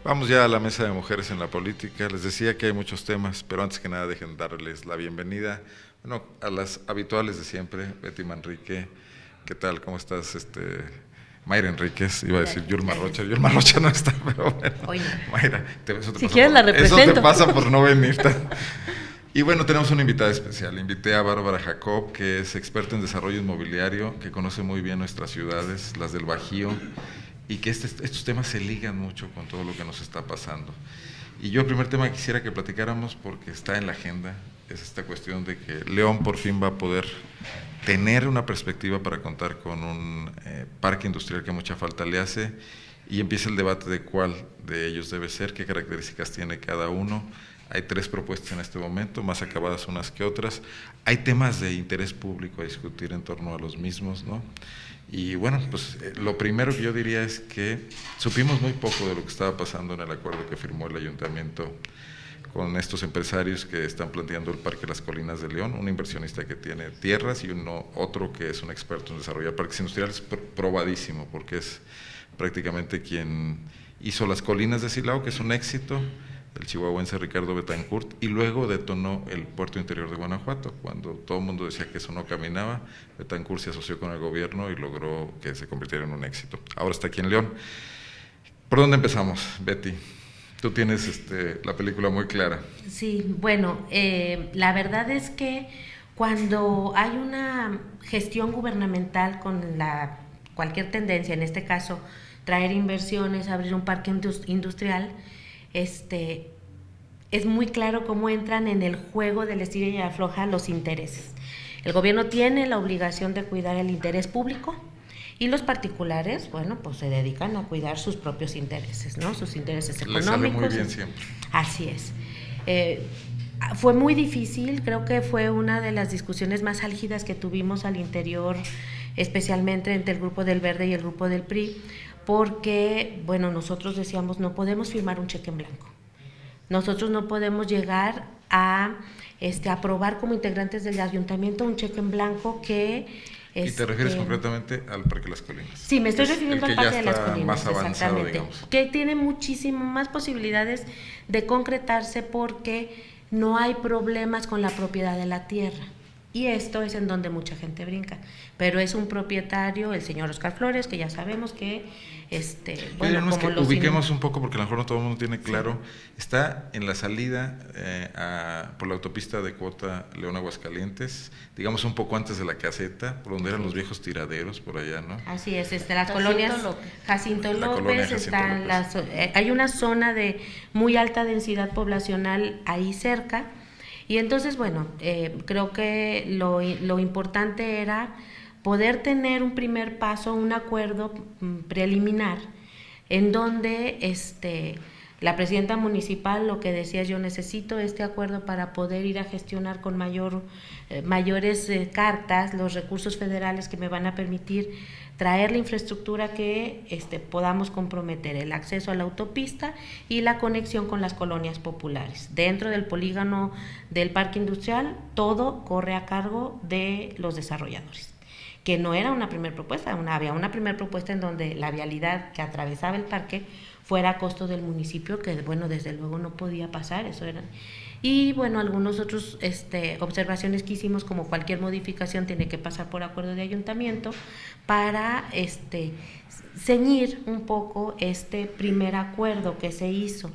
Vamos ya a la mesa de mujeres en la política. Les decía que hay muchos temas, pero antes que nada dejen darles la bienvenida, bueno, a las habituales de siempre. Betty Manrique, ¿qué tal? ¿Cómo estás? Mayra Enríquez, iba a decir Yulma Gracias. Rocha. Yulma Rocha no está, pero bueno. Hoy no. Mayra, Si quieres la eso te represento. pasa por no venir. Y bueno, tenemos una invitada especial. Invité a Bárbara Jacob, que es experta en desarrollo inmobiliario, que conoce muy bien nuestras ciudades, las del Bajío, y que estos temas se ligan mucho con todo lo que nos está pasando. Y yo el primer tema que quisiera que platicáramos, porque está en la agenda, es esta cuestión de que León por fin va a poder tener una perspectiva para contar con un parque industrial que mucha falta le hace, y empieza el debate de cuál de ellos debe ser, qué características tiene cada uno. Hay 3 propuestas en este momento, más acabadas unas que otras. Hay temas de interés público a discutir en torno a los mismos, ¿no? Y bueno, pues lo primero que yo diría es que supimos muy poco de lo que estaba pasando en el acuerdo que firmó el ayuntamiento con estos empresarios que están planteando el Parque Las Colinas de León, un inversionista que tiene tierras y otro que es un experto en desarrollar parques industriales, probadísimo, porque es prácticamente quien hizo Las Colinas de Silao, que es un éxito, el chihuahuense Ricardo Betancourt, y luego detonó el puerto interior de Guanajuato. Cuando todo el mundo decía que eso no caminaba, Betancourt se asoció con el gobierno y logró que se convirtiera en un éxito. Ahora está aquí en León. ¿Por dónde empezamos, Betty? Tú tienes la película muy clara. Sí, bueno, la verdad es que cuando hay una gestión gubernamental con cualquier tendencia, en este caso traer inversiones, abrir un parque industrial, es muy claro cómo entran en el juego del estira y afloja los intereses. El gobierno tiene la obligación de cuidar el interés público y los particulares, bueno, pues se dedican a cuidar sus propios intereses, ¿no? Sus intereses económicos. Le sale muy bien siempre. Así es. Fue muy difícil, creo que fue una de las discusiones más álgidas que tuvimos al interior, especialmente entre el grupo del Verde y el grupo del PRI, porque, bueno, nosotros decíamos, no podemos firmar un cheque en blanco. Nosotros no podemos llegar a aprobar como integrantes del ayuntamiento un cheque en blanco que... ¿Y te refieres concretamente al Parque Las Colinas? Sí, me estoy refiriendo al Parque de las Colinas, más avanzado, exactamente, digamos. que tiene muchísimo más posibilidades de concretarse porque no hay problemas con la propiedad de la tierra. Y esto es en donde mucha gente brinca. Pero es un propietario, el señor Oscar Flores, que ya sabemos que bueno, como que ubiquemos un poco, porque a lo mejor no todo el mundo tiene claro. Sí. Está en la salida por la autopista de Cuota León-Aguascalientes, digamos un poco antes de la caseta, por donde eran los viejos tiraderos, por allá, ¿no? Así es, las colonias Jacinto López, hay una zona de muy alta densidad poblacional ahí cerca. Y entonces, bueno, creo que lo importante era poder tener un primer paso, un acuerdo preliminar, en donde la presidenta municipal lo que decía es: yo necesito este acuerdo para poder ir a gestionar con mayores cartas los recursos federales que me van a permitir traer la infraestructura que podamos comprometer, el acceso a la autopista y la conexión con las colonias populares. Dentro del polígono del parque industrial, todo corre a cargo de los desarrolladores, que no era una primera propuesta, había una primera propuesta en donde la vialidad que atravesaba el parque fuera a costo del municipio, que bueno, desde luego no podía pasar, eso era. Y bueno, algunos otros observaciones que hicimos, como cualquier modificación tiene que pasar por acuerdo de ayuntamiento, para ceñir un poco este primer acuerdo que se hizo.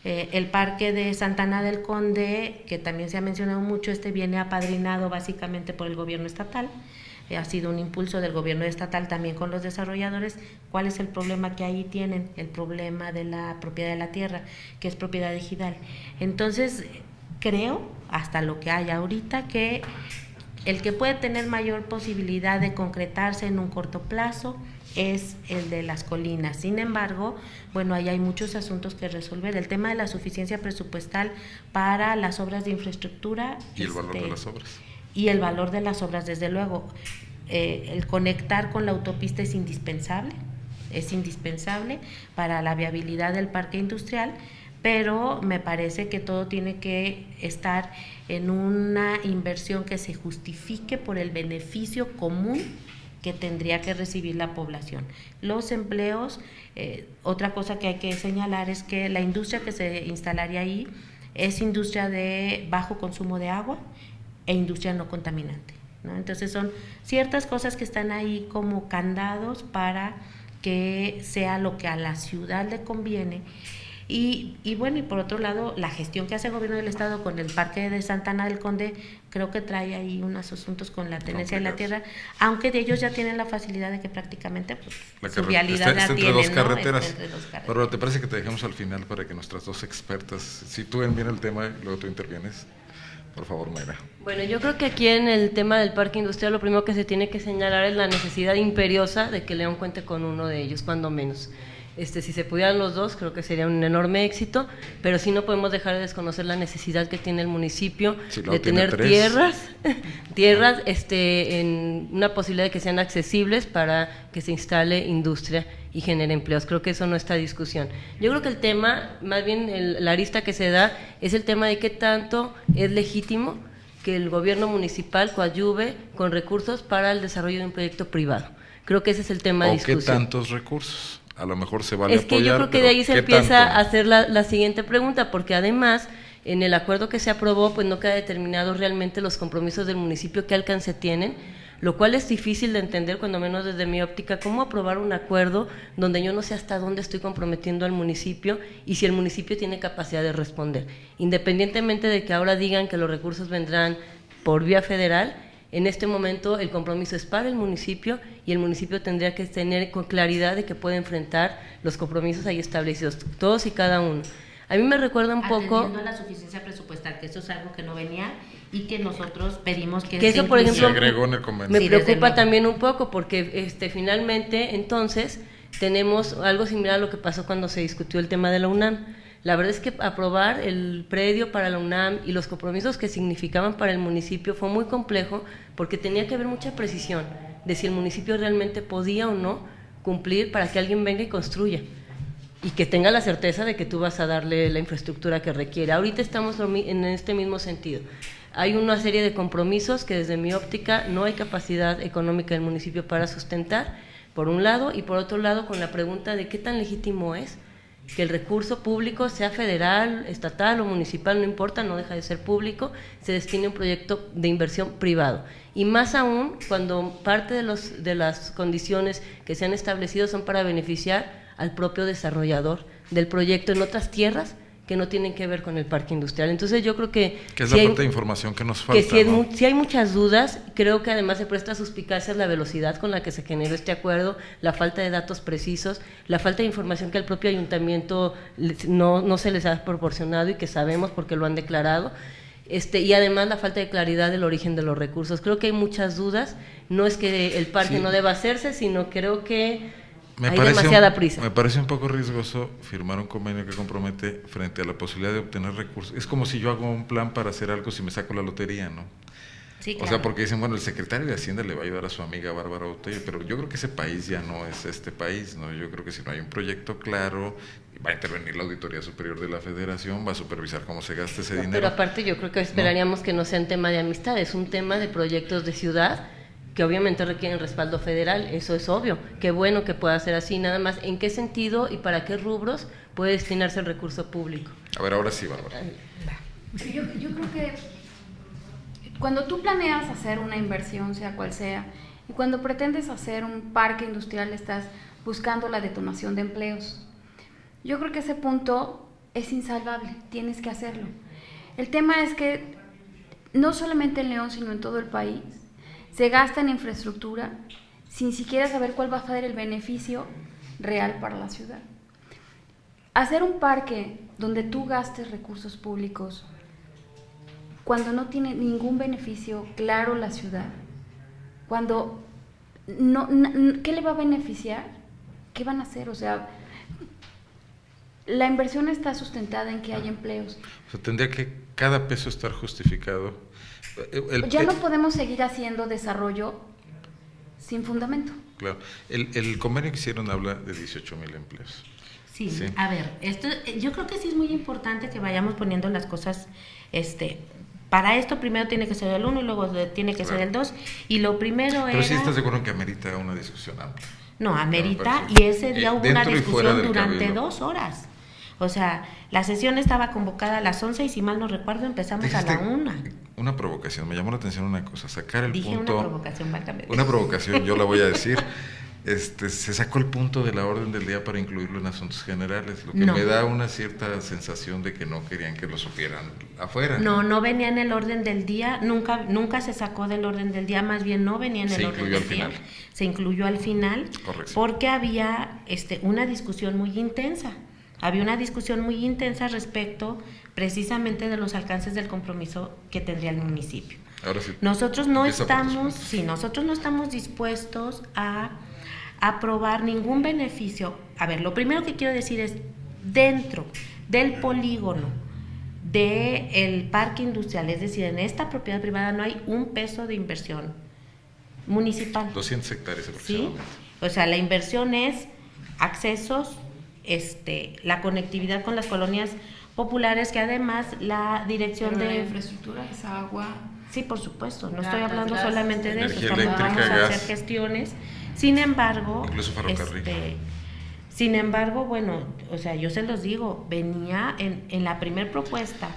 El parque de Santana del Conde, que también se ha mencionado mucho, viene apadrinado básicamente por el gobierno estatal. Ha sido un impulso del gobierno estatal también con los desarrolladores. ¿Cuál es el problema que ahí tienen? El problema de la propiedad de la tierra, que es propiedad ejidal. Entonces, creo, hasta lo que hay ahorita, que el que puede tener mayor posibilidad de concretarse en un corto plazo es el de Las Colinas. Sin embargo, bueno, ahí hay muchos asuntos que resolver. El tema de la suficiencia presupuestal para las obras de infraestructura. Y el valor de las obras. Y el valor de las obras, desde luego. El conectar con la autopista es indispensable para la viabilidad del parque industrial, pero me parece que todo tiene que estar en una inversión que se justifique por el beneficio común que tendría que recibir la población. Los empleos, otra cosa que hay que señalar es que la industria que se instalaría ahí es industria de bajo consumo de agua e industria no contaminante, ¿no? Entonces son ciertas cosas que están ahí como candados para que sea lo que a la ciudad le conviene. Y bueno, y por otro lado, la gestión que hace el gobierno del estado con el Parque de Santa Ana del Conde, creo que trae ahí unos asuntos con la tenencia de la tierra, aunque de ellos ya tienen la facilidad de que prácticamente pues, su vialidad está la entre tienen, dos ¿no? carreteras. Entre dos carreteras. Pero ¿te parece que te dejemos al final para que nuestras dos expertas sitúen bien el tema y luego tú intervienes? Por favor, Mayra. Bueno, yo creo que aquí en el tema del parque industrial lo primero que se tiene que señalar es la necesidad imperiosa de que León cuente con uno de ellos, cuando menos. Si se pudieran los dos, creo que sería un enorme éxito, pero sí no podemos dejar de desconocer la necesidad que tiene el municipio de tener tierras en una posibilidad de que sean accesibles para que se instale industria y genere empleos. Creo que eso no está en discusión. Yo creo que el tema, más bien la arista que se da, es el tema de qué tanto es legítimo que el gobierno municipal coadyuve con recursos para el desarrollo de un proyecto privado. Creo que ese es el tema de discusión. ¿O qué tantos recursos? A lo mejor se vale apoyar. Es que yo creo que de ahí se empieza a hacer la siguiente pregunta, porque además en el acuerdo que se aprobó pues no queda determinado realmente los compromisos del municipio, qué alcance tienen, lo cual es difícil de entender, cuando menos desde mi óptica, cómo aprobar un acuerdo donde yo no sé hasta dónde estoy comprometiendo al municipio y si el municipio tiene capacidad de responder. Independientemente de que ahora digan que los recursos vendrán por vía federal, en este momento el compromiso es para el municipio y el municipio tendría que tener con claridad de que puede enfrentar los compromisos ahí establecidos, todos y cada uno. A mí me recuerda un poco… Atendiendo a la suficiencia presupuestal, que eso es algo que no venía y que nosotros pedimos que eso, por ejemplo, se agregó en el convenio. Me preocupa también un poco porque finalmente entonces tenemos algo similar a lo que pasó cuando se discutió el tema de la UNAM. La verdad es que aprobar el predio para la UNAM y los compromisos que significaban para el municipio fue muy complejo porque tenía que haber mucha precisión de si el municipio realmente podía o no cumplir para que alguien venga y construya y que tenga la certeza de que tú vas a darle la infraestructura que requiere. Ahorita estamos en este mismo sentido. Hay una serie de compromisos que desde mi óptica no hay capacidad económica del municipio para sustentar, por un lado, y por otro lado con la pregunta de qué tan legítimo es que el recurso público, sea federal, estatal o municipal, no importa, no deja de ser público, se destine a un proyecto de inversión privado. Y más aún cuando parte de las condiciones que se han establecido son para beneficiar al propio desarrollador del proyecto en otras tierras que no tienen que ver con el parque industrial. Entonces yo creo que… Que es la parte de información que nos falta, que ¿no? Si hay muchas dudas, creo que además se presta suspicacia la velocidad con la que se generó este acuerdo, la falta de datos precisos, la falta de información que al propio ayuntamiento no se les ha proporcionado y que sabemos porque lo han declarado, y además la falta de claridad del origen de los recursos. Creo que hay muchas dudas, no es que el parque no deba hacerse, sino creo que… hay demasiada prisa. Me parece un poco riesgoso firmar un convenio que compromete frente a la posibilidad de obtener recursos. Es como si yo hago un plan para hacer algo si me saco la lotería, ¿no? Sí, claro. O sea, porque dicen, bueno, el secretario de Hacienda le va a ayudar a su amiga Bárbara Botello, pero yo creo que ese país ya no es este país, ¿no? Yo creo que si no hay un proyecto claro, va a intervenir la Auditoría Superior de la Federación, va a supervisar cómo se gasta ese dinero. Pero aparte yo creo que esperaríamos que no sea un tema de amistad, es un tema de proyectos de ciudad, que obviamente requieren respaldo federal, eso es obvio, qué bueno que pueda ser así, nada más, ¿en qué sentido y para qué rubros puede destinarse el recurso público? A ver, ahora sí, Bárbara. Yo creo que cuando tú planeas hacer una inversión, sea cual sea, y cuando pretendes hacer un parque industrial, estás buscando la detonación de empleos. Yo creo que ese punto es insalvable, tienes que hacerlo. El tema es que no solamente en León, sino en todo el país, se gasta en infraestructura sin siquiera saber cuál va a ser el beneficio real para la ciudad. Hacer un parque donde tú gastes recursos públicos cuando no tiene ningún beneficio claro la ciudad, cuando ¿qué le va a beneficiar? ¿Qué van a hacer? O sea, la inversión está sustentada en que hay empleos. O sea, tendría que cada peso estar justificado. Ya no podemos seguir haciendo desarrollo sin fundamento. Claro. El convenio que hicieron habla de 18,000 empleos. Sí, a ver, yo creo que sí es muy importante que vayamos poniendo las cosas para esto primero tiene que ser el 1 y luego tiene que ser el 2, y lo primero Pero sí estás de acuerdo que amerita una discusión amplia. No, amerita, y ese día hubo una discusión durante Cabildo. 2 horas. O sea, la sesión estaba convocada a las 11 y si mal no recuerdo empezamos a la 1. Una provocación, me llamó la atención una cosa, sacar el Dije punto... una provocación, válgame. Una provocación, yo la voy a decir. Se sacó el punto de la orden del día para incluirlo en asuntos generales, lo que me da una cierta sensación de que no querían que lo supieran afuera. No venía en el orden del día, nunca se sacó del orden del día, más bien no venía en el orden del día. Se incluyó al final. Correcto. Porque había una discusión muy intensa. Había una discusión muy intensa respecto precisamente de los alcances del compromiso que tendría el municipio. Ahora sí, nosotros no estamos dispuestos a aprobar ningún beneficio. A ver, lo primero que quiero decir es, dentro del polígono del parque industrial, es decir, en esta propiedad privada no hay un peso de inversión municipal. 200 hectáreas aproximadamente. ¿Sí? O sea, la inversión es accesos, la conectividad con las colonias populares, que además la dirección de infraestructura es agua. Sí, por supuesto, no estoy hablando solamente de eso, eléctrica, vamos a hacer gestiones. Sin embargo, incluso ferrocarril. Sin embargo, bueno, o sea, yo se los digo, venía en la primer propuesta,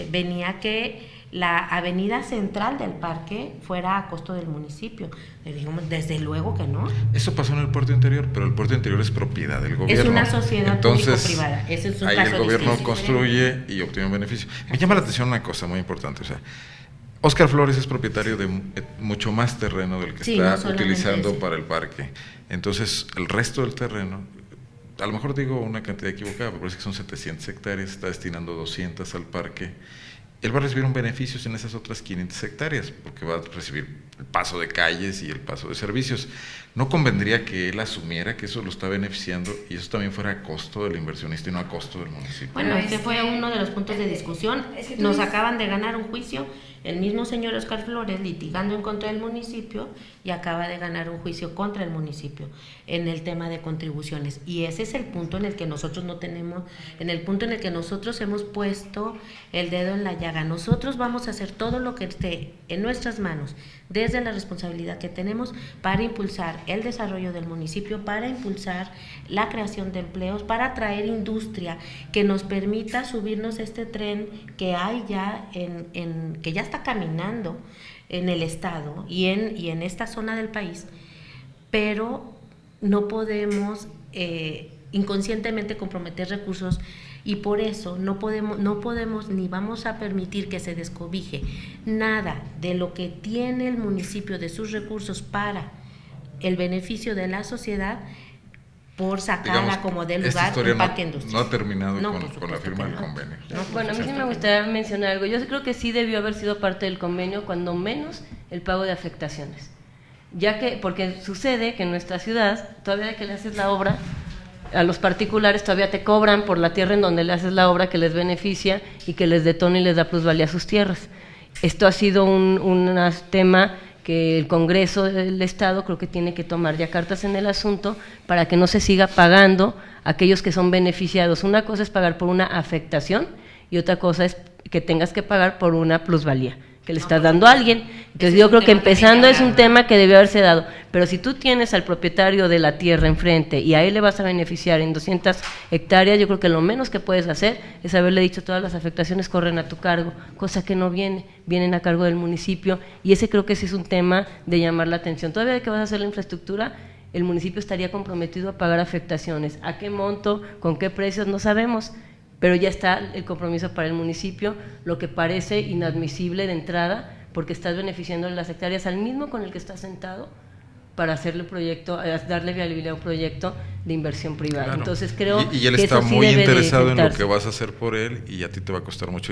venía que la avenida central del parque fuera a costo del municipio. Le digamos, desde luego que no. Eso pasó en el puerto interior, pero el puerto interior es propiedad del gobierno. Es una sociedad público-privada. Ese es un ahí caso el gobierno distinto. construye y obtiene un beneficio. Me llama la atención una cosa muy importante, o sea, Óscar Flores es propietario de mucho más terreno del que está utilizando para el parque. Entonces, el resto del terreno, a lo mejor digo una cantidad equivocada, pero parece que son 700 hectáreas, está destinando 200 al parque. Él va a recibir un beneficio en esas otras 500 hectáreas, porque va a recibir el paso de calles y el paso de servicios. ¿No convendría que él asumiera que eso lo está beneficiando y eso también fuera a costo del inversionista y no a costo del municipio? Bueno, ese fue uno de los puntos de discusión. Nos acaban de ganar un juicio, el mismo señor Óscar Flores litigando en contra del municipio, y acaba de ganar un juicio contra el municipio en el tema de contribuciones. Y ese es el punto en el que nosotros no tenemos, en el punto en el que nosotros hemos puesto el dedo en la llaga. Nosotros vamos a hacer todo lo que esté en nuestras manos, desde la responsabilidad que tenemos, para impulsar el desarrollo del municipio, para impulsar la creación de empleos, para traer industria que nos permita subirnos este tren que hay ya que ya está caminando en el estado y en esta zona del país, pero no podemos inconscientemente comprometer recursos, y por eso no podemos ni vamos a permitir que se descobije nada de lo que tiene el municipio de sus recursos para el beneficio de la sociedad, por sacarla como del lugar un parque industrial. No ha terminado con la firma del convenio. Bueno, a mí sí me gustaría mencionar algo. Yo creo que sí debió haber sido parte del convenio, cuando menos el pago de afectaciones. Ya que, porque sucede que en nuestra ciudad, todavía que le haces la obra, a los particulares todavía te cobran por la tierra en donde le haces la obra, que les beneficia y que les detona y les da plusvalía a sus tierras. Esto ha sido un tema que el Congreso del Estado creo que tiene que tomar ya cartas en el asunto para que no se siga pagando a aquellos que son beneficiados. Una cosa es pagar por una afectación y otra cosa es que tengas que pagar por una plusvalía que le estás dando a alguien. Entonces yo creo que empezando es un tema que debió haberse dado, pero si tú tienes al propietario de la tierra enfrente y a él le vas a beneficiar en 200 hectáreas, yo creo que lo menos que puedes hacer es haberle dicho todas las afectaciones corren a tu cargo, cosa que no vienen a cargo del municipio, y ese creo que sí es un tema de llamar la atención. Todavía que vas a hacer la infraestructura, el municipio estaría comprometido a pagar afectaciones. ¿A qué monto? ¿Con qué precios? No sabemos, pero ya está el compromiso para el municipio, lo que parece inadmisible de entrada, porque estás beneficiando las hectáreas al mismo con el que estás sentado para hacerle proyecto, darle viabilidad a un proyecto de inversión privada. Claro. Entonces creo y él que está eso sí muy debe interesado en lo sentarse. que vas a hacer por él, y a ti te va a costar mucho dinero.